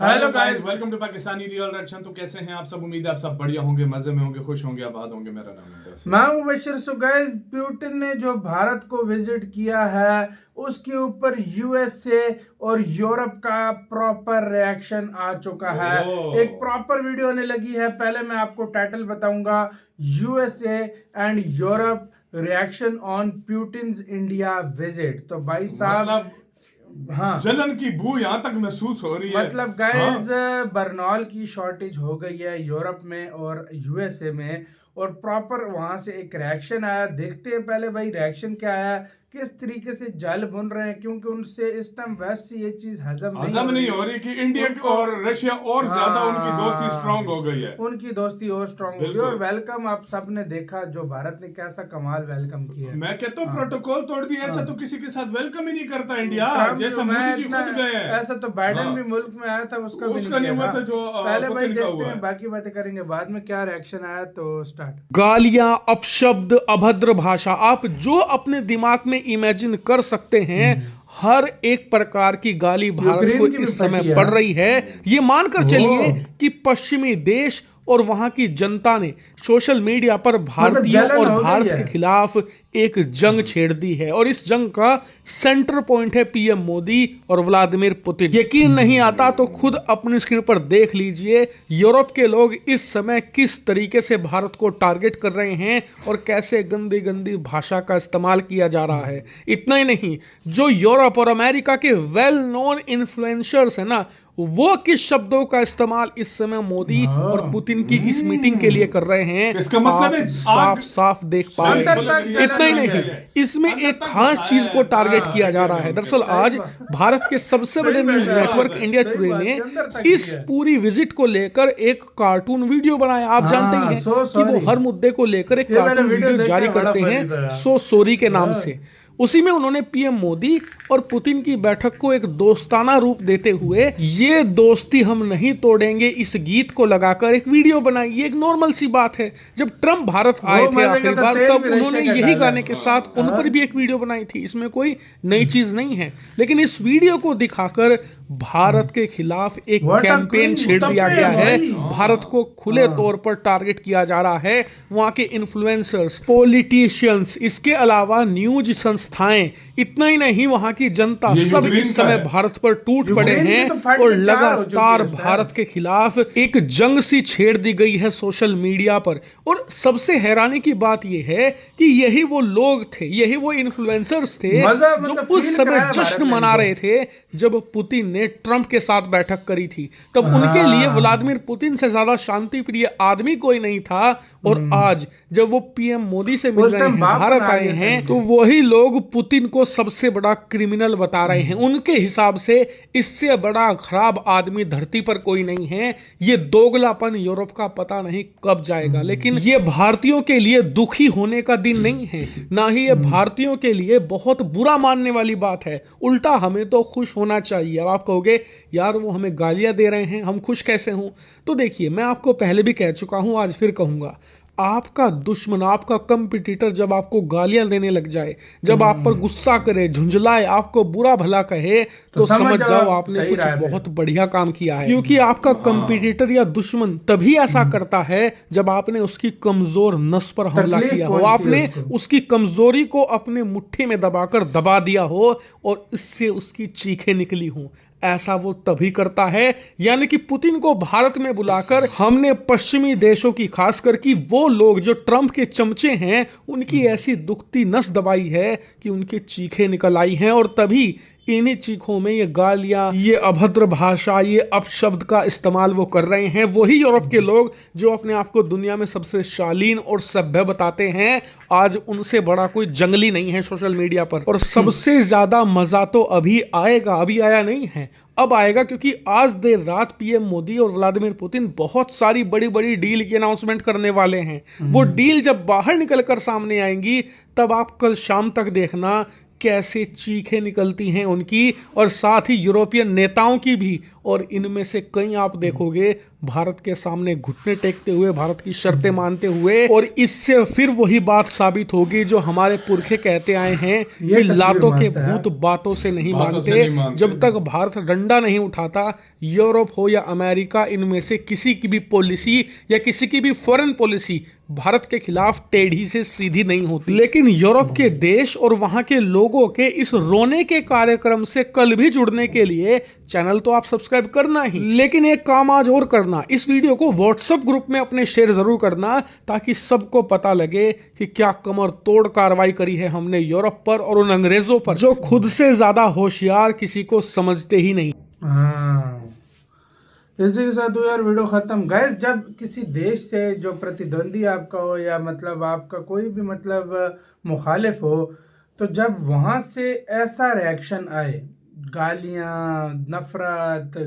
Hello guys, welcome to Pakistani real reaction. तो कैसे हैं आप सब? उम्मीद है आप सब बढ़िया होंगे, मजे में होंगे, खुश होंगे, आबाद होंगे। मेरा नाम है मैं मुबशर। सो गाइस, पुतिन ने जो भारत को विजिट किया है उसके ऊपर यूएसए और यूरोप का प्रॉपर रिएक्शन आ चुका है। एक प्रॉपर वीडियो आने लगी है। पहले मैं आपको टाइटल बताऊंगा, USA and Europe reaction on Putin's India visit. तो भाई साहब, हाँ, जलन की बू यहाँ तक महसूस हो रही है। मतलब गाइस, बर्नॉल की शॉर्टेज हो गई है यूरोप में और यूएसए में, और प्रॉपर वहां से एक रिएक्शन आया। देखते हैं पहले भाई रिएक्शन क्या आया, किस तरीके से जल बुन रहे हैं, क्योंकि उनसे इस टाइम वेस्ट से ये चीज हजम नहीं हो रही कि इंडिया और रशिया और ज्यादा उनकी दोस्ती स्ट्रांग हो गई है। उनकी दोस्ती और स्ट्रांग हो गई। और वेलकम आप सब ने देखा जो भारत ने कैसा कमाल वेलकम किया। मैं कहता हूँ प्रोटोकॉल तोड़ दिया। ऐसा तो किसी के साथ वेलकम ही नहीं करता इंडिया, जैसा मोदी जी खुद गए हैं। ऐसा तो बाइडेन भी मुल्क में आया था, उसका नहीं हुआ था। जो पहले भाई देखते हैं, बाकी बातें करेंगे बाद में क्या रिएक्शन आया। तो स्टार्ट। गालियां, अपशब्द, अभद्र भाषा, आप जो अपने दिमाग में इमेजिन कर सकते हैं, हर एक प्रकार की गाली भारत को इस समय पड़ रही है। ये मानकर चलिए कि पश्चिमी देश और वहां की जनता ने सोशल मीडिया पर भारतीयों और भारत के खिलाफ एक जंग छेड़ दी है, और इस जंग का सेंटर पॉइंट है पीएम मोदी और व्लादिमीर पुतिन। यकीन नहीं आता तो खुद अपनी स्क्रीन पर देख लीजिए यूरोप के लोग इस समय किस तरीके से भारत को टारगेट कर रहे हैं और कैसे गंदी गंदी भाषा का इस्तेमाल किया जा रहा है। इतना ही नहीं, जो यूरोप और अमेरिका के वेल नोन इन्फ्लुएंसर्स है ना, वो किस शब्दों का इस्तेमाल इस समय मोदी और पुतिन की इस मीटिंग के लिए कर रहे हैं, इसका मतलब है साफ साफ देख पा रहे हैं। इतना ही नहीं, इसमें एक खास चीज को टारगेट किया जा रहा है। दरअसल आज भारत के सबसे बड़े न्यूज नेटवर्क इंडिया टुडे ने इस पूरी विजिट को लेकर एक कार्टून वीडियो बनाया। आप जानते ही हैं कि वो हर मुद्दे को लेकर एक कार्टून वीडियो जारी करते हैं सो सॉरी के नाम से। उसी में उन्होंने पीएम मोदी और पुतिन की बैठक को एक दोस्ताना रूप देते हुए ये दोस्ती हम नहीं तोड़ेंगे इस गीत को लगाकर एक वीडियो बनाई। ये एक नॉर्मल सी बात है। जब ट्रम्प भारत आए थे आखिरी बार, तब उन्होंने यही गाने के साथ उन पर भी एक वीडियो बनाई थी। इसमें कोई नई चीज नहीं है, लेकिन इस वीडियो को दिखाकर भारत के खिलाफ एक कैंपेन छेड़ दिया गया है। भारत को खुले तौर पर टारगेट किया जा रहा है। वहां के इन्फ्लुएंसर्स, पॉलिटिशियंस, इसके अलावा न्यूज संस्थाएं, इतना ही नहीं वहां की जनता, सब इस समय भारत पर टूट पड़े हैं और लगातार भारत के खिलाफ एक जंग सी छेड़ दी गई है सोशल मीडिया पर। और सबसे हैरानी की बात यह है कि यही वो लोग थे, यही वो इन्फ्लुएंसर्स थे जो उस समय जश्न मना रहे थे जब पुतिन ने ट्रंप के साथ बैठक करी थी। तब उनके लिए व्लादिमीर पुतिन से ज्यादा शांति प्रिय आदमी कोई नहीं था। और आज जब वो पीएम मोदी से मिल रहे हैं, भारत आए हैं, तो वही लोग पुतिन को सबसे बड़ा क्रिमिनल बता रहे हैं। उनके हिसाब से इससे बड़ा खराब आदमी धरती पर कोई नहीं है। ये दोगलापन यूरोप का पता नहीं कब जाएगा, लेकिन ये भारतीयों के लिए दुखी होने का दिन नहीं है, ना ही ये भारतीयों के लिए बहुत बुरा मानने वाली बात है। उल्टा हमें तो खुश होना चाहिए। अब आप कहोगे यार वो हमें गालियां दे रहे हैं, हम खुश कैसे हों? तो देखिए, मैं आपको पहले भी कह चुका हूं, आज फिर कहूंगा, आपका दुश्मन, आपका कंपटीटर जब आपको गालियां देने लग जाए, जब आप पर गुस्सा करे, झुंझलाए, आपको बुरा भला कहे, तो समझ जाओ आपने कुछ बहुत बढ़िया काम किया है। क्योंकि आपका कंपटीटर या दुश्मन तभी ऐसा करता है जब आपने उसकी कमजोर नस पर हमला किया हो, आपने उसकी कमजोरी को अपने मुट्ठी में दबाकर दबा दिया हो और इससे उसकी चीखें निकली हों। ऐसा वो तभी करता है। यानी कि पुतिन को भारत में बुलाकर हमने पश्चिमी देशों की, खासकर कि वो लोग जो ट्रंप के चमचे हैं, उनकी ऐसी दुखती नस दबाई है कि उनकी चीखें निकल आई हैं। और तभी इन्हीं चीखों में ये गालियां, ये अभद्र भाषा, ये अपशब्द का इस्तेमाल वो कर रहे हैं। वही यूरोप के लोग जो अपने आप को दुनिया में सबसे शालीन और सभ्य बताते हैं, आज उनसे बड़ा कोई जंगली नहीं है सोशल मीडिया पर। और सबसे ज्यादा मजा तो अभी आएगा, अभी आया नहीं है, अब आएगा, क्योंकि आज देर रात पीएम मोदी और व्लादिमीर पुतिन बहुत सारी बड़ी बड़ी डील की अनाउंसमेंट करने वाले हैं। वो डील जब बाहर निकलकर सामने आएंगी, तब आप कल शाम तक देखना कैसे चीखें निकलती हैं उनकी, और साथ ही यूरोपियन नेताओं की भी, और इनमें से कई आप देखोगे भारत के सामने घुटने टेकते हुए, भारत की शर्तें मानते हुए, और इससे फिर वही बात साबित होगी जो हमारे पुरखे कहते आए हैं कि लातों के भूत बातों से नहीं मानते। जब तक भारत डंडा नहीं उठाता, यूरोप हो या अमेरिका, इनमें से किसी की भी पॉलिसी या किसी की भी फॉरेन पॉलिसी भारत के खिलाफ टेढ़ी से सीधी नहीं होती। लेकिन यूरोप के देश और वहां के लोगों के इस रोने के कार्यक्रम से कल भी जुड़ने के लिए चैनल तो आप सब्सक्राइब करना ही, लेकिन एक काम आज और करना, इस वीडियो को व्हाट्सएप ग्रुप में अपने शेयर जरूर करना, ताकि सबको पता लगे कि क्या कमर तोड़ कार्रवाई करी है हमने यूरोप पर और उन अंग्रेजों पर जो खुद से ज्यादा होशियार किसी को समझते ही नहीं। इसी के साथ यार वीडियो खत्म। गाइस, जब किसी देश से जो प्रतिद्वंदी आपका हो या मतलब आपका कोई भी मतलब मुखालिफ हो, तो जब वहां से ऐसा रिएक्शन आए, गालियां, नफरत,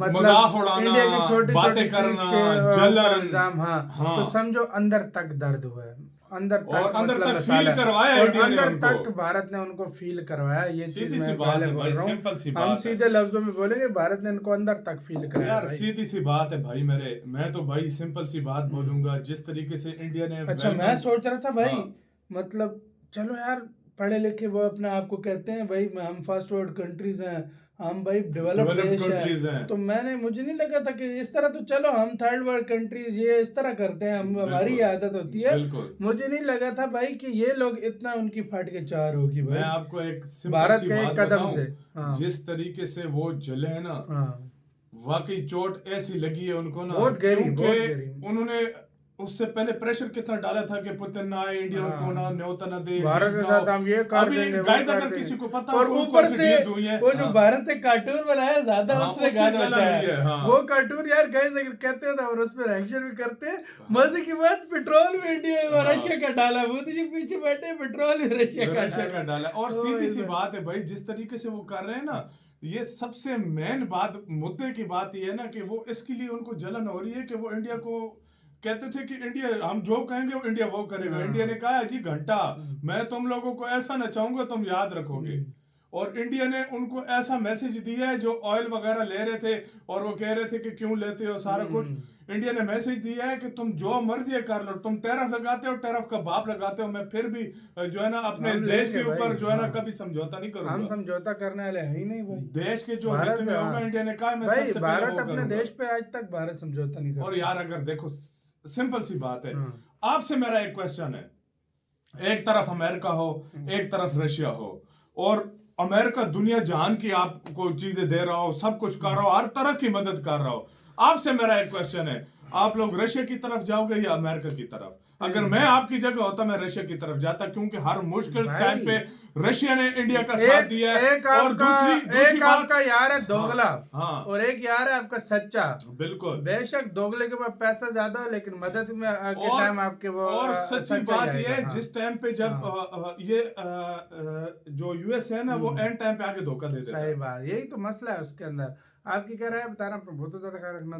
मजाक उड़ाना, इंडिया की छोटी बातें करना, जलन, इल्जाम, हाँ, तो समझो अंदर तक दर्द हुआ है, अंदर तक और अंदर मतलब तक फील करवाया, और इंडिया ने अंदर उनको। तक भारत ने उनको फील करवाया। ये चीज मैं बात पहले है बोल भाई, रहा सिंपल सी हूँ, बात हम है। सीधे लफ्जों में बोलेंगे, भारत ने इनको अंदर तक फील कराया यार भाई। सीधी सी बात है भाई मेरे, मैं तो भाई सिंपल सी बात बोलूंगा, जिस तरीके से इंडिया ने अच्छा, मैं सोच रहा था भाई, हाँ। मतलब चलो यार, पढ़े लिखे वो अपने आप को कहते हैं भाई, हम फर्स्ट वर्ल्ड कंट्रीज हैं, हम भाई डेवलप्ड देश हैं, तो मुझे नहीं लगा था कि इस तरह, तो चलो हम थर्ड वर्ल्ड कंट्रीज ये इस तरह करते हैं, हम हमारी आदत होती है। मुझे नहीं लगा था भाई कि ये लोग इतना उनकी फट के चार होगी भाई। मैं आपको एक भारत के एक कदम से जिस तरीके से वो जले हैं ना, वाकई चोट ऐसी लगी है उनको ना, बहुत गहरी। उन्होंने उससे पहले प्रेशर कितना डाला था कि पुतिन ना आए, इंडिया को ना न्योता ना दे, भारत के साथ हम ये कर देंगे, गाइस अगर किसी को पता और ऊपर से वो जो हाँ। भारत ने कार्टून बनाया ज्यादा, उससे गाना है हाँ। वो कार्टून यार गाइस अगर कहते हैं और उस पर रिएक्शन भी करते हैं, मजे की बात, पेट्रोल भी इंडिया में रशिया का डाला, मोदी जी पीछे बैठे, पेट्रोल भी रशिया का डाला। और सीधी सी बात है भाई, जिस तरीके से वो कर रहे हैं ना, ये सबसे मेन बात, मुद्दे की बात ये है ना कि वो इसके लिए उनको जलन हो रही है कि वो इंडिया को कहते थे कि इंडिया हम जो कहेंगे वो इंडिया वो करेगा। इंडिया ने कहा जी घंटा मैं तुम लोगों को ऐसा नचाऊंगा तुम याद रखोगे, और इंडिया ने उनको ऐसा मैसेज दिया है, जो ऑयल वगैरह ले रहे थे और वो कह रहे थे कि क्यों लेते हो सारा कुछ, इंडिया ने मैसेज दिया है कि तुम जो मर्जी कर लो, तुम टैरिफ लगाते हो, टैरिफ का बाप लगाते हो, मैं फिर भी जो है ना अपने देश के ऊपर जो है ना कभी समझौता नहीं करूंगा। हम समझौता करने वाले हैं ही नहीं भाई, देश के जो हित में होगा, इंडिया ने कहा मैं सबसे पहले भारत अपने देश पे आज तक भारत समझौता नहीं करता। और यार अगर देखो सिंपल सी बात है, आपसे मेरा एक क्वेश्चन है, एक तरफ अमेरिका हो, एक तरफ रशिया हो, और अमेरिका दुनिया जहान की आपको चीजें दे रहा हो, सब कुछ कर रहा हो, हर तरह की मदद कर रहा हो, आपसे मेरा एक क्वेश्चन है, आप लोग रशिया की तरफ जाओगे या अमेरिका की तरफ? अगर मैं आपकी जगह होता मैं रशिया की तरफ जाता, क्योंकि हर मुश्किल टाइम पे रशिया ने इंडिया का साथ दिया है। और दूसरी आपका यार है दोगला, हाँ, और एक यार है आपका सच्चा। बिल्कुल, बेशक दोगले के पास पैसा ज्यादा हो, लेकिन मदद में के टाइम आपके वो, और सच्ची बात ये है, जिस टाइम पे जब ये जो यूएस है ना, वो एंड टाइम पे आके धोखा दे देता है। सही बात, यही तो मसला है उसके अंदर। आपकी क्या राय है बताना, बहुत ज्यादा ख्याल रखना।